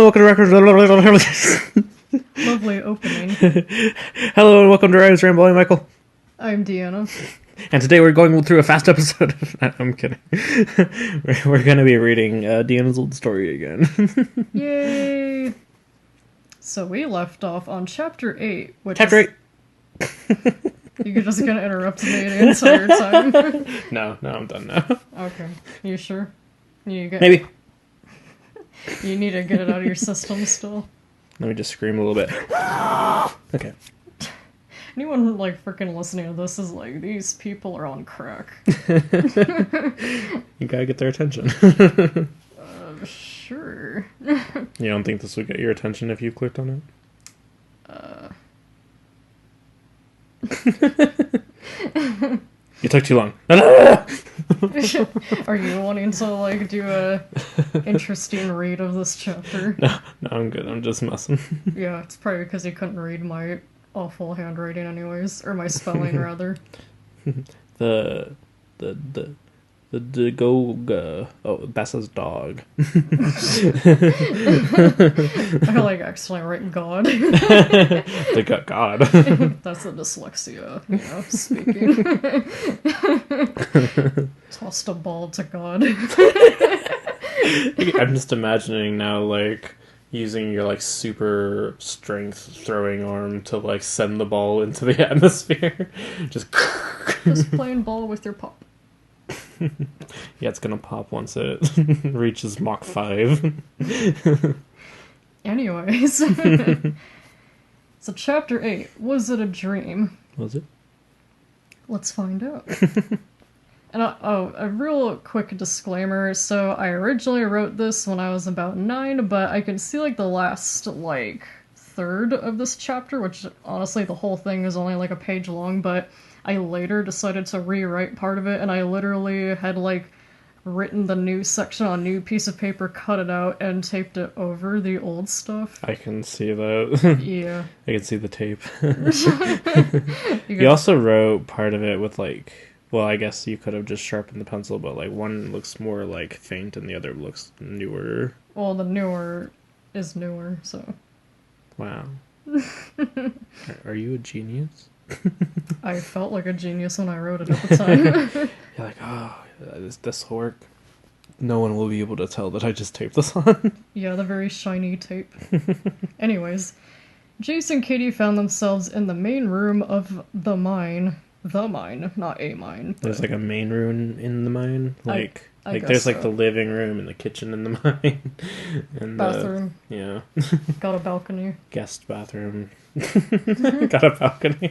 welcome to Records. Lovely opening. Hello and welcome to Ramble. I'm Michael. I'm Deanna. And today we're going through a fast episode of... I'm kidding. We're going to be reading Deanna's old story again. Yay! So we left off on Chapter 8, which Chapter 8! You're just gonna interrupt me the entire time? No, I'm done now. Okay. You sure? Maybe. You need to get it out of your system still. Let me just scream a little bit. Okay. Anyone, freaking listening to this is like, these people are on crack. You gotta get their attention. Sure. You don't think this would get your attention if you clicked on it? You took too long. Are you wanting to, do a interesting read of this chapter? No, I'm good. I'm just messing. Yeah, it's probably because you couldn't read my awful handwriting anyways. Or my spelling, rather. The go that says dog. I actually write God. They got God. That's a dyslexia, speaking. Tossed a ball to God. I'm just imagining now, using your super strength throwing arm to send the ball into the atmosphere. Just playing ball with your pop. Yeah, it's gonna pop once it reaches Mach 5. Anyways. So chapter 8, was it a dream? Was it? Let's find out. And a real quick disclaimer. So I originally wrote this when I was about 9, but I can see the last third of this chapter, which honestly the whole thing is only a page long, but I later decided to rewrite part of it, and I literally had written the new section on a new piece of paper, cut it out, and taped it over the old stuff. I can see that. Yeah. I can see the tape. You also wrote part of it with well, I guess you could have just sharpened the pencil, but one looks more faint and the other looks newer. Well, the newer is newer, so. Wow. Are you a genius? I felt like a genius when I wrote it at the time. You're this will work. No one will be able to tell that I just taped this on. Yeah, the very shiny tape. Anyways, Jace and Katie found themselves in the main room of the mine. The mine, not a mine. But... There's a main room in the mine? I there's so. The living room and the kitchen in the mine. And bathroom. Yeah. Got a balcony. Guest bathroom. Got a balcony.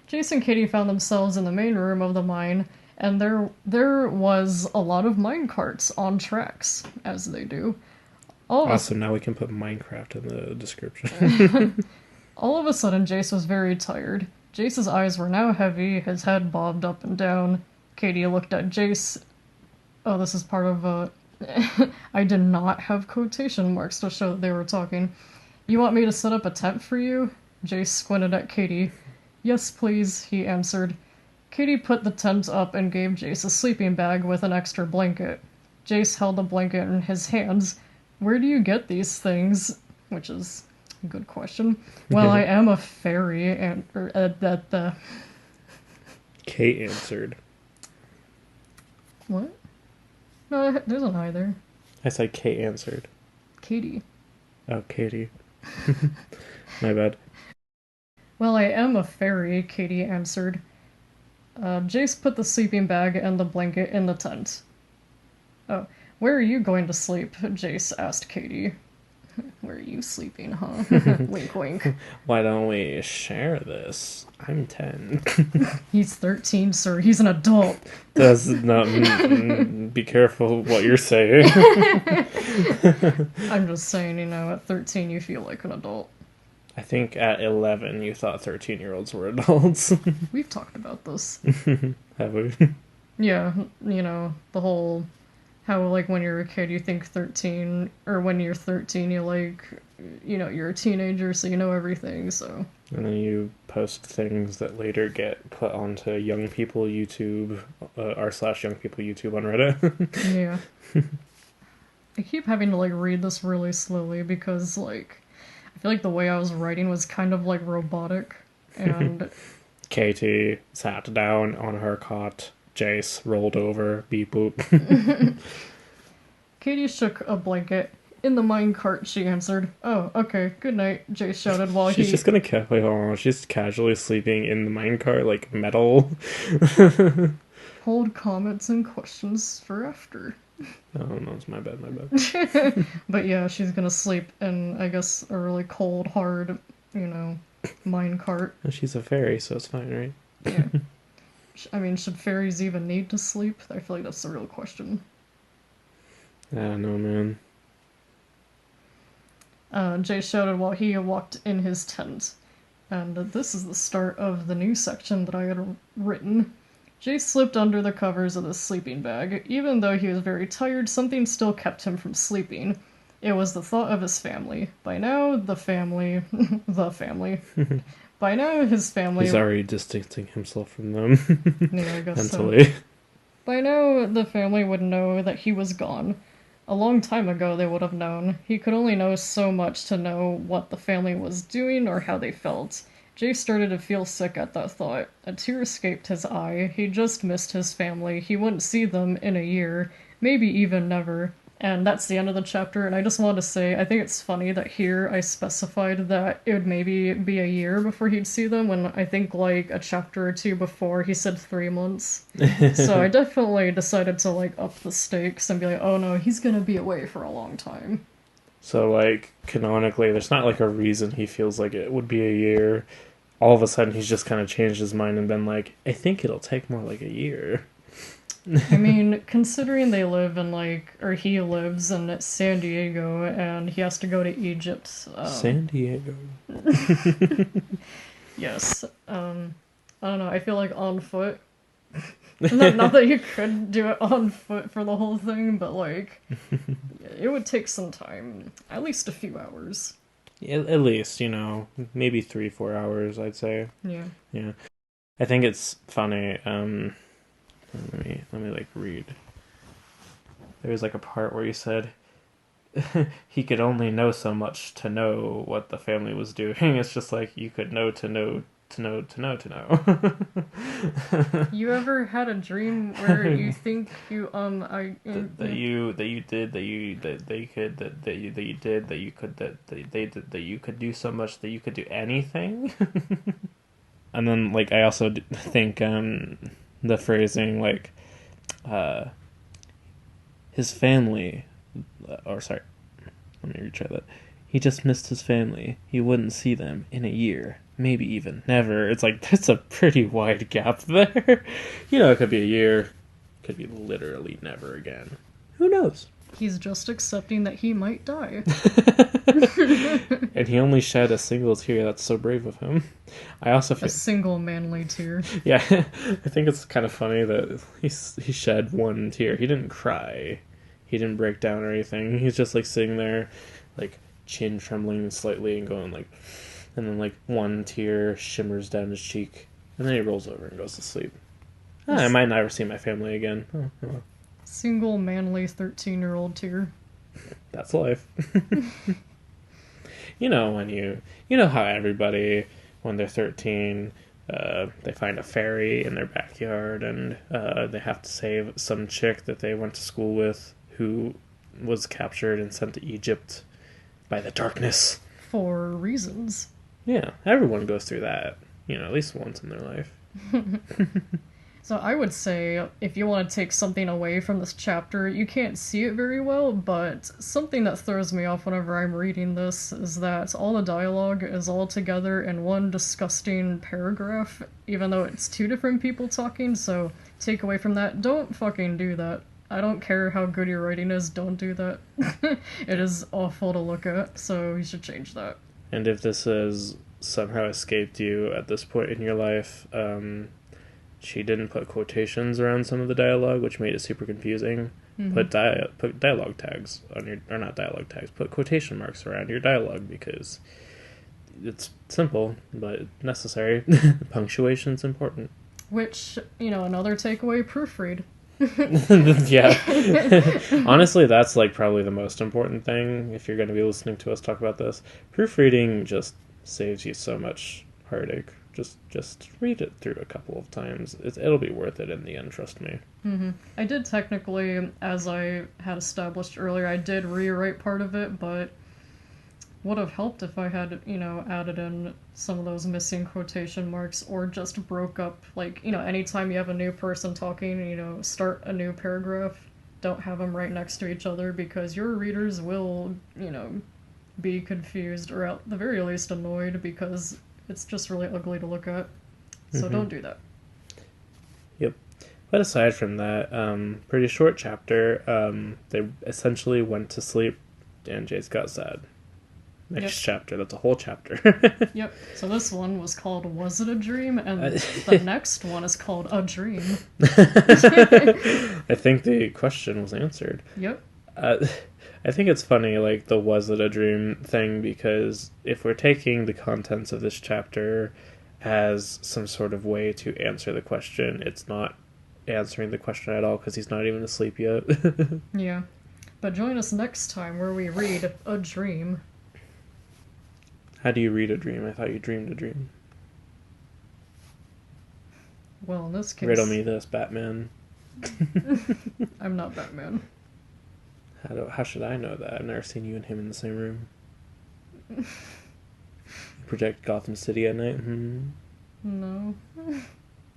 Jace and Katie found themselves in the main room of the mine, and there was a lot of mine carts on tracks, as they do. Awesome, now we can put Minecraft in the description. All of a sudden, Jace was very tired. Jace's eyes were now heavy, his head bobbed up and down. Katie looked at Jace. Oh, this is part of I did not have quotation marks to show that they were talking. You want me to set up a tent for you? Jace squinted at Katie. Yes, please, he answered. Katie put the tent up and gave Jace a sleeping bag with an extra blanket. Jace held the blanket in his hands. Where do you get these things? Which is a good question. Well, I am a fairy, and... Kate answered. What? No, there's an I there. I said Kate answered. Katie. Oh, Katie. My bad. Well, I am a fairy, Katie answered. Jace put the sleeping bag and the blanket in the tent. Oh, where are you going to sleep? Jace asked Katie. Where are you sleeping, huh? Wink, wink. Why don't we share this? I'm 10. He's 13, sir. He's an adult. That's not... be careful what you're saying. I'm just saying, at 13 you feel like an adult. I think at 11 you thought 13-year-olds were adults. We've talked about this. Have we? Yeah, the whole... How, when you're a kid, you think 13, or when you're 13, you you're a teenager, so you know everything, so... And then you post things that later get put onto Young People YouTube, r/Young People YouTube on Reddit. Yeah. I keep having to, like, read this really slowly because, like, I feel like the way I was writing was kind of, like, robotic. And Katie sat down on her cot. Jace rolled over. Beep boop. Katie shook a blanket. In the minecart, she answered. Oh, okay, good night, Jace shouted while She's he... just gonna wait, hold on. She's casually sleeping in the minecart like metal. Hold comments and questions for after. Oh no, it's my bad. But yeah, she's gonna sleep in, I guess, a really cold, hard, minecart. She's a fairy, so it's fine, right? Yeah. I mean, should fairies even need to sleep? I feel like that's the real question. I don't know, man. Jay shouted while he walked in his tent. And this is the start of the new section that I had written. Jay slipped under the covers of the sleeping bag. Even though he was very tired, something still kept him from sleeping. It was the thought of his family. By now, the family... the family. By now, his family... He's already distancing himself from them. Yeah, I guess mentally. so. By now, the family would know that he was gone. A long time ago, they would have known. He could only know so much to know what the family was doing or how they felt. Jay started to feel sick at that thought. A tear escaped his eye. He just missed his family. He wouldn't see them in a year, maybe even never. And that's the end of the chapter, and I just wanted to say, I think it's funny that here I specified that it would maybe be a year before he'd see them, when I think, like, a chapter or two before he said 3 months. So I definitely decided to, like, up the stakes and be like, oh no, he's gonna be away for a long time. So, like, canonically, there's not, like, a reason he feels like it would be a year. All of a sudden, he's just kind of changed his mind and been like, I think it'll take more like a year. I mean, considering they live in, like, or he lives in San Diego and he has to go to Egypt. San Diego. Yes. I don't know, I feel like on foot. not that you could do it on foot for the whole thing, but, like, it would take some time. At least a few hours. At least, maybe 3-4 hours, I'd say. Yeah. Yeah. I think it's funny, let me like read. There was like a part where he said he could only know so much to know what the family was doing. It's just like you could know to know to know to know to know. You ever had a dream where you think you that you did that you could do so much that you could do anything? And then like I also think the phrasing like his family, or sorry, let me retry that. He just missed his family. He wouldn't see them in a year, maybe even never. It's like that's a pretty wide gap there. It could be a year, could be literally never again. Who knows? He's just accepting that he might die. And he only shed a single tear. That's so brave of him. I also feel... A single manly tear. Yeah, I think it's kind of funny that he shed one tear. He didn't cry. He didn't break down or anything. He's just like sitting there, like chin trembling slightly and going like... And then like one tear shimmers down his cheek. And then he rolls over and goes to sleep. I might never see my family again. Oh. Single manly 13-year-old tear. That's life. When you know how everybody, when they're 13, they find a fairy in their backyard and they have to save some chick that they went to school with who was captured and sent to Egypt by the darkness. For reasons. Yeah, everyone goes through that, at least once in their life. So I would say, if you want to take something away from this chapter, you can't see it very well, but something that throws me off whenever I'm reading this is that all the dialogue is all together in one disgusting paragraph, even though it's two different people talking, so take away from that, don't fucking do that. I don't care how good your writing is, don't do that. It is awful to look at, so you should change that. And if this has somehow escaped you at this point in your life, she didn't put quotations around some of the dialogue, which made it super confusing. Mm-hmm. Put dialogue tags on your... Or not dialogue tags. Put quotation marks around your dialogue because it's simple, but necessary. Punctuation's important. Which, another takeaway, proofread. Yeah. Honestly, that's like probably the most important thing if you're going to be listening to us talk about this. Proofreading just saves you so much heartache. Just read it through a couple of times. It'll be worth it in the end, trust me. I did technically, as I had established earlier, I did rewrite part of it, but would have helped if I had, added in some of those missing quotation marks or just broke up, like, anytime you have a new person talking, start a new paragraph. Don't have them right next to each other because your readers will, be confused or at the very least annoyed because it's just really ugly to look at. So don't do that. Yep. But aside from that, pretty short chapter. They essentially went to sleep and Jace got sad. Next chapter, that's a whole chapter. Yep. So this one was called Was It a Dream? And the next one is called A Dream. I think the question was answered. Yep. I think it's funny, like, the was it a dream thing, because if we're taking the contents of this chapter as some sort of way to answer the question, it's not answering the question at all, because he's not even asleep yet. Yeah. But join us next time where we read A Dream. How do you read a dream? I thought you dreamed a dream. Well, in this case... Riddle me this, Batman. I'm not Batman. How should I know that? I've never seen you and him in the same room. You project Gotham City at night? No.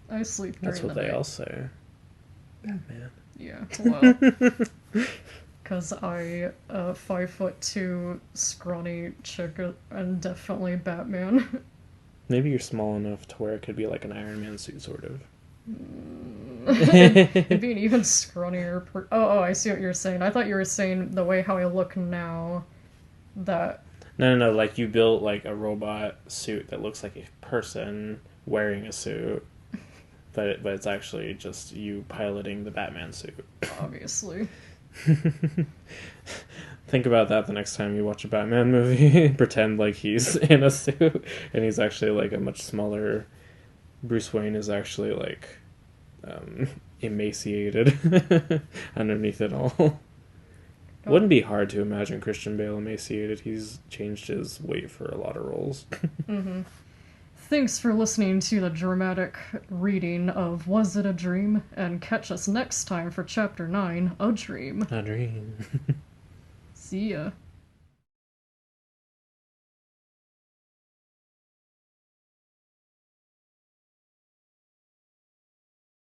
I sleep during That's what the they night. all say. Batman. Yeah, well... Because I, 5'2", scrawny chick, and definitely Batman. Maybe you're small enough to where it could be like an Iron Man suit, sort of. It'd be an even scrawnier Oh, I see what you're saying. I thought you were saying the way how I look now, that... No, like you built like a robot suit that looks like a person wearing a suit, but it's actually just you piloting the Batman suit. Obviously. Think about that the next time you watch a Batman movie. Pretend like he's in a suit and he's actually like a much smaller. Bruce Wayne is actually like emaciated underneath it all. Wouldn't be hard to imagine Christian Bale emaciated. He's changed his weight for a lot of roles. Thanks for listening to the dramatic reading of Was It a Dream? And catch us next time for Chapter 9, A Dream. A dream. See ya.